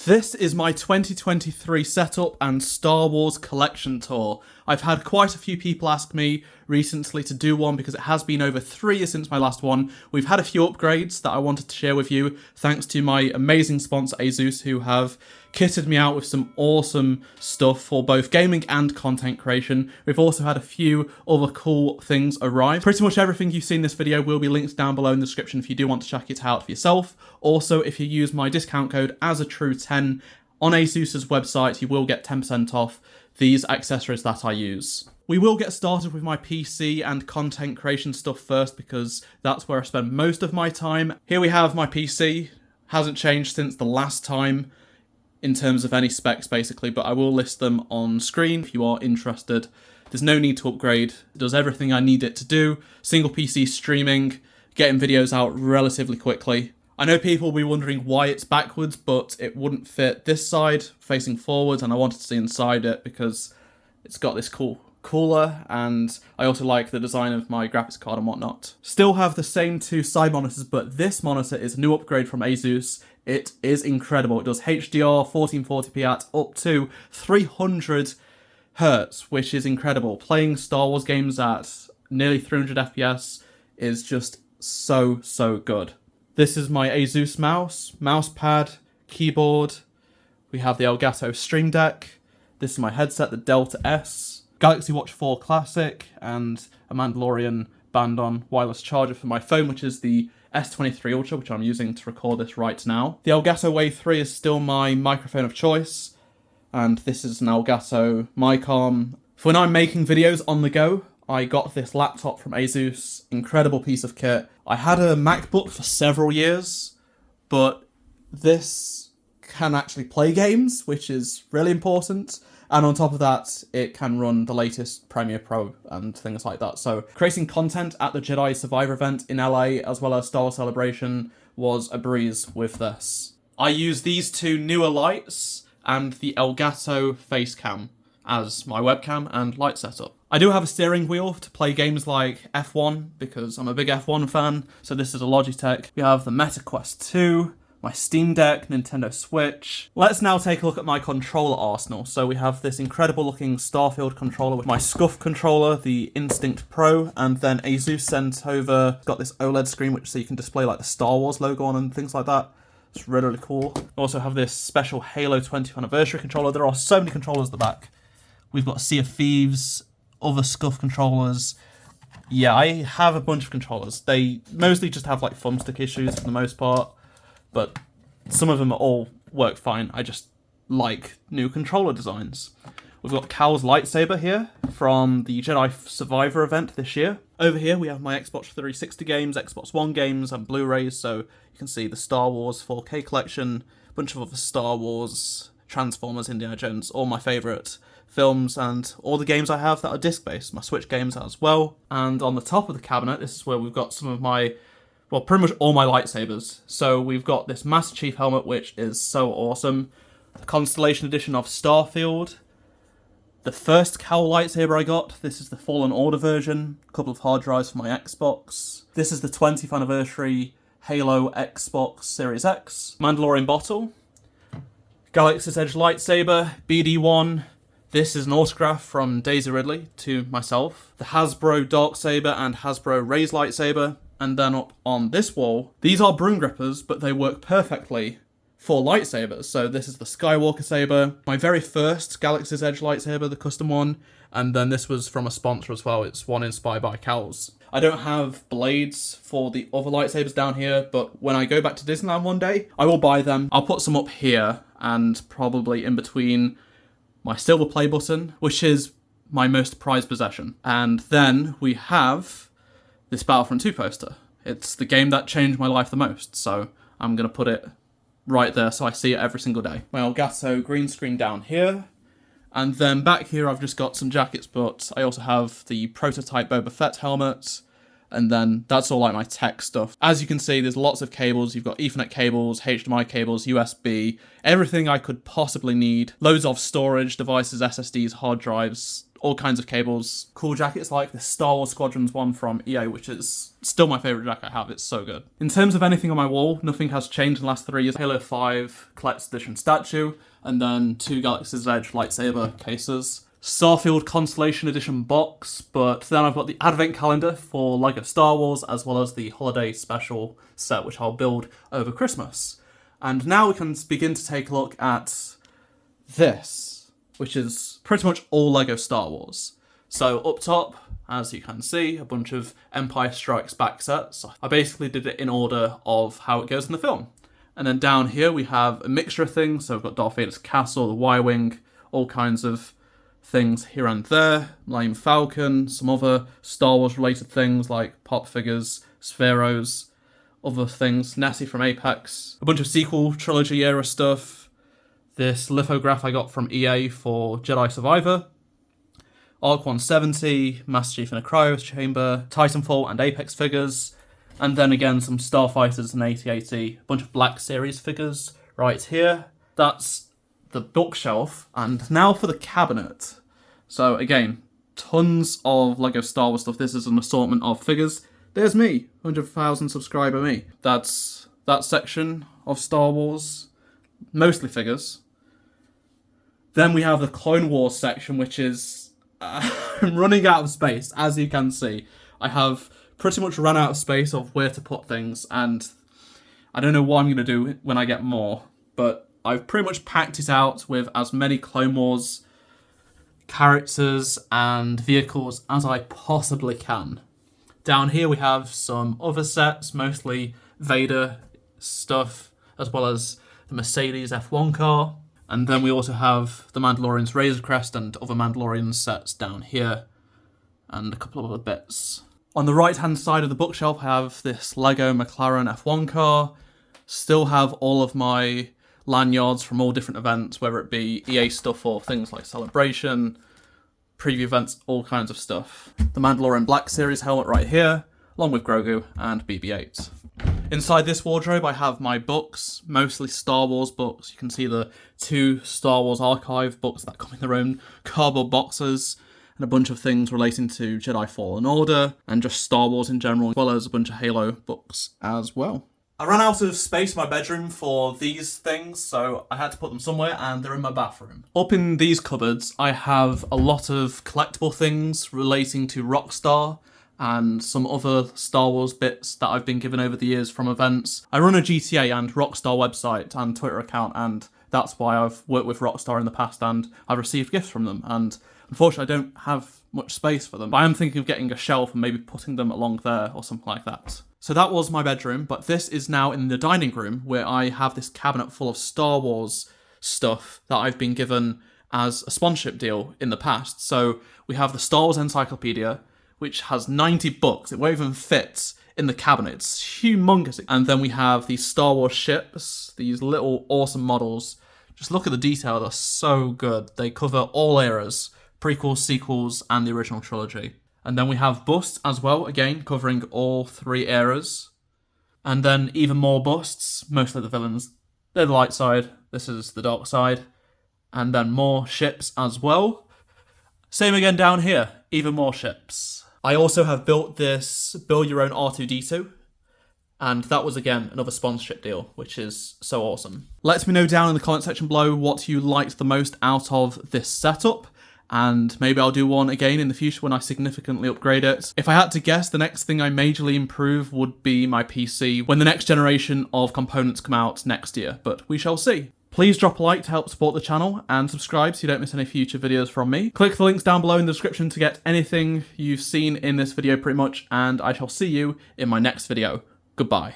This is my 2023 setup and Star Wars collection tour. I've had quite a few people ask me recently to do one because it has been over 3 years since my last one. We've had a few upgrades that I wanted to share with you, thanks to my amazing sponsor AZZATRU, who have kitted me out with some awesome stuff for both gaming and content creation. We've also had a few other cool things arrive. Pretty much everything you see in this video will be linked down below in the description if you do want to check it out for yourself. Also, if you use my discount code AZZATRU10 on ASUS's website, you will get 10% off these accessories that I use. We will get started with my PC and content creation stuff first because that's where I spend most of my time. Here we have my PC. Hasn't changed since the last time in terms of any specs basically, but I will list them on screen if you are interested. There's no need to upgrade. It does everything I need it to do. Single PC streaming, getting videos out relatively quickly. I know people will be wondering why it's backwards, but it wouldn't fit this side facing forwards, and I wanted to see inside it because it's got this cool cooler, and I also like the design of my graphics card and whatnot. Still have the same two side monitors, but this monitor is a new upgrade from ASUS. It is incredible. It does HDR 1440p at up to 300 Hz, which is incredible. Playing Star Wars games at nearly 300 FPS is just so good. This is my ASUS mouse pad, keyboard. We have the Elgato Stream Deck. This is my headset, the Delta S. Galaxy Watch 4 Classic, and a Mandalorian band-on wireless charger for my phone, which is the S23 Ultra, which I'm using to record this right now. The Elgato Wave 3 is still my microphone of choice, and this is an Elgato mic arm. For when I'm making videos on the go, I got this laptop from ASUS, incredible piece of kit. I had a MacBook for several years, but this can actually play games, which is really important. And on top of that, it can run the latest Premiere Pro and things like that. So creating content at the Jedi Survivor event in LA, as well as Star Wars Celebration, was a breeze with this. I use these two newer lights and the Elgato Facecam as my webcam and light setup. I do have a steering wheel to play games like F1 because I'm a big F1 fan, so this is a Logitech. We have the Meta Quest 2, my Steam Deck, Nintendo Switch. Let's now take a look at my controller arsenal. So we have this incredible looking Starfield controller with my SCUF controller, the Instinct Pro, and then ASUS sent over, got this OLED screen which so you can display like the Star Wars logo on and things like that. It's really cool. I also have this special Halo 20th anniversary controller. There are so many controllers at the back. We've got Sea of Thieves, other SCUF controllers. Yeah, I have a bunch of controllers. They mostly just have like thumbstick issues for the most part, but some of them all work fine. I just like new controller designs. We've got Cal's lightsaber here from the Jedi Survivor event this year. Over here we have my Xbox 360 games, Xbox One games, and Blu-rays, so you can see the Star Wars 4K collection, a bunch of other Star Wars, Transformers, Indiana Jones, all my favourite films, and all the games I have that are disc-based, my Switch games as well. And on the top of the cabinet, this is where we've got some of my, well, pretty much all my lightsabers. So we've got this Master Chief helmet, which is so awesome. The Constellation Edition of Starfield. The first Cal lightsaber I got, this is the Fallen Order version. A couple of hard drives for my Xbox. This is the 20th anniversary Halo Xbox Series X. Mandalorian bottle. Galaxy's Edge lightsaber, BD1. This is an autograph from Daisy Ridley to myself. The Hasbro Darksaber and Hasbro Ray's lightsaber. And then up on this wall, these are broom grippers, but they work perfectly for lightsabers. So this is the Skywalker saber, my very first Galaxy's Edge lightsaber, the custom one. And then this was from a sponsor as well. It's one inspired by Cal's. I don't have blades for the other lightsabers down here, but when I go back to Disneyland one day, I will buy them. I'll put some up here and probably in between my silver play button, which is my most prized possession. And then we have this Battlefront 2 poster. It's the game that changed my life the most, so I'm going to put it right there so I see it every single day. My Elgato green screen down here. And then back here I've just got some jackets, but I also have the prototype Boba Fett helmet, And then that's all like my tech stuff. As you can see, there's lots of cables. You've got Ethernet cables, HDMI cables, USB, everything I could possibly need. Loads of storage devices, SSDs, hard drives, all kinds of cables. Cool jackets like the Star Wars Squadrons one from EA, which is still my favourite jacket I have. It's so good. In terms of anything on my wall, nothing has changed in the last 3 years. Halo 5 Collector's Edition statue, and then 2 Galaxy's Edge lightsaber cases. Starfield Constellation Edition box, but then I've got the Advent Calendar for LEGO Star Wars, as well as the Holiday Special set, which I'll build over Christmas. And now we can begin to take a look at this, which is pretty much all LEGO Star Wars. So up top, as you can see, a bunch of Empire Strikes Back sets. I basically did it in order of how it goes in the film. And then down here we have a mixture of things, so we've got Darth Vader's castle, the Y-Wing, all kinds of things here and there, Millennium Falcon, some other Star Wars related things like pop figures, Spheros, other things, Nessie from Apex, a bunch of sequel trilogy era stuff, this lithograph I got from EA for Jedi Survivor, Arc 170, Master Chief in a Cryo Chamber, Titanfall and Apex figures, and then again some Starfighters and AT-AT, a bunch of Black Series figures right here. That's the bookshelf, and now for the cabinet. So again, tons of LEGO Star Wars stuff. This is an assortment of figures. There's me, 100,000 subscriber me. That's that section of Star Wars, mostly figures. Then we have the Clone Wars section, which is I'm running out of space, as you can see. I have pretty much run out of space of where to put things, and I don't know what I'm going to do when I get more, but I've pretty much packed it out with as many Clone Wars characters and vehicles as I possibly can. Down here we have some other sets, mostly Vader stuff, as well as the Mercedes F1 car. And then we also have the Mandalorian's Razor Crest and other Mandalorian sets down here, and a couple of other bits. On the right-hand side of the bookshelf I have this Lego McLaren F1 car. Still have all of my lanyards from all different events, whether it be EA stuff or things like Celebration, preview events, all kinds of stuff. The Mandalorian Black Series helmet right here, along with Grogu and BB-8. Inside this wardrobe I have my books, mostly Star Wars books. You can see the 2 Star Wars archive books that come in their own cardboard boxes, and a bunch of things relating to Jedi Fallen Order, and just Star Wars in general, as well as a bunch of Halo books as well. I ran out of space in my bedroom for these things, so I had to put them somewhere, and they're in my bathroom. Up in these cupboards, I have a lot of collectible things relating to Rockstar and some other Star Wars bits that I've been given over the years from events. I run a GTA and Rockstar website and Twitter account, and that's why I've worked with Rockstar in the past, and I've received gifts from them, and unfortunately I don't have much space for them. But I am thinking of getting a shelf and maybe putting them along there or something like that. So that was my bedroom, but this is now in the dining room, where I have this cabinet full of Star Wars stuff that I've been given as a sponsorship deal in the past. So we have the Star Wars Encyclopedia, which has 90 books. It won't even fit in the cabinet. It's humongous. And then we have these Star Wars ships, these little awesome models. Just look at the detail, they're so good. They cover all eras, prequels, sequels, and the original trilogy. And then we have busts as well, again, covering all 3 eras. And then even more busts, mostly the villains. They're the light side, this is the dark side. And then more ships as well. Same again down here, even more ships. I also have built this Build Your Own R2-D2. And that was, again, another sponsorship deal, which is so awesome. Let me know down in the comment section below what you liked the most out of this setup. And maybe I'll do one again in the future when I significantly upgrade it. If I had to guess, the next thing I majorly improve would be my PC when the next generation of components come out next year, but we shall see. Please drop a like to help support the channel, and subscribe so you don't miss any future videos from me. Click the links down below in the description to get anything you've seen in this video pretty much, and I shall see you in my next video. Goodbye.